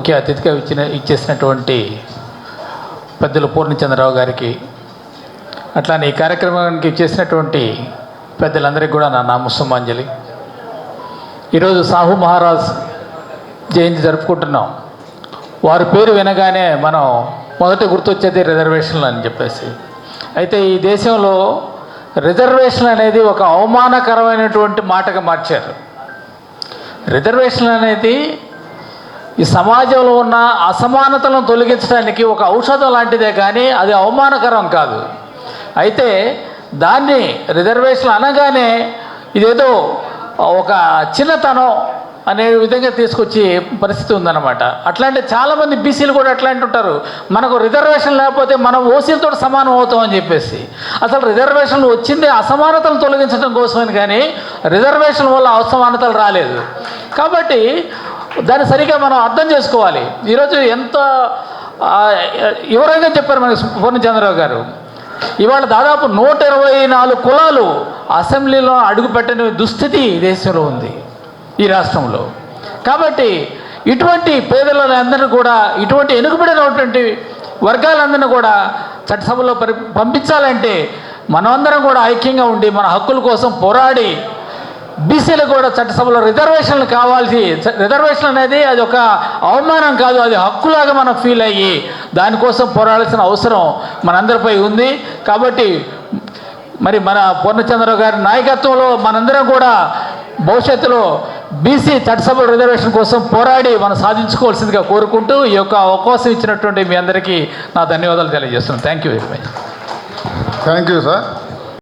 ముఖ్య అతిథిగా ఇచ్చేసినటువంటి పెద్దలు పూర్ణచంద్రరావు గారికి, అట్లానే ఈ కార్యక్రమానికి ఇచ్చేసినటువంటి పెద్దలందరికీ కూడా నా నమస్సుమాంజలి. ఈరోజు సాహు మహారాజ్ జయంతి జరుపుకుంటున్నాం. వారి పేరు వినగానే మనం మొదట గుర్తొచ్చేది రిజర్వేషన్లు అని చెప్పేసి. అయితే ఈ దేశంలో రిజర్వేషన్ అనేది ఒక అవమానకరమైనటువంటి మాటగా మార్చారు. రిజర్వేషన్ అనేది ఈ సమాజంలో ఉన్న అసమానతలను తొలగించడానికి ఒక ఔషధం లాంటిదే, కానీ అది అవమానకరం కాదు. అయితే దాన్ని రిజర్వేషన్ అనగానే ఇదేదో ఒక చిన్నతనం అనే విధంగా తీసుకొచ్చి పరిస్థితి ఉందన్నమాట. అట్లాంటి చాలామంది బీసీలు కూడా అట్లాంటి ఉంటారు, మనకు రిజర్వేషన్ లేకపోతే మనం ఓసీలతో సమానం అవుతామని చెప్పేసి. అసలు రిజర్వేషన్లు వచ్చింది అసమానతలు తొలగించడం కోసమని, కానీ రిజర్వేషన్ వల్ల అసమానతలు రాలేదు. కాబట్టి దాన్ని సరిగ్గా మనం అర్థం చేసుకోవాలి. ఈరోజు ఎంత వివరంగా చెప్పారు మనకి పూర్ణచంద్రరావు గారు. ఇవాళ దాదాపు 124 కులాలు అసెంబ్లీలో అడుగుపెట్టని దుస్థితి దేశంలో ఉంది ఈ రాష్ట్రంలో. కాబట్టి ఇటువంటి పేదలందరినీ కూడా, ఇటువంటి వెనుకబడినటువంటి వర్గాలందరినీ కూడా చట్టసభలో పంపించాలంటే మనమందరం కూడా ఐక్యంగా ఉండి మన హక్కుల కోసం పోరాడి బీసీలకు కూడా చట్టసభలో రిజర్వేషన్లు కావాల్సి, రిజర్వేషన్ అనేది అది ఒక అవమానం కాదు, అది హక్కులాగా మనం ఫీల్ అయ్యి దానికోసం పోరాడాల్సిన అవసరం మనందరిపై ఉంది. కాబట్టి మరి మన పూర్ణచంద్రరావు గారి నాయకత్వంలో మనందరం కూడా భవిష్యత్తులో బీసీ చట్టసభ రిజర్వేషన్ కోసం పోరాడి మనం సాధించుకోవాల్సిందిగా కోరుకుంటూ ఈ యొక్క అవకాశం ఇచ్చినటువంటి మీ అందరికీ నా ధన్యవాదాలు తెలియజేస్తున్నాను. Thank you very much. Thank you sir.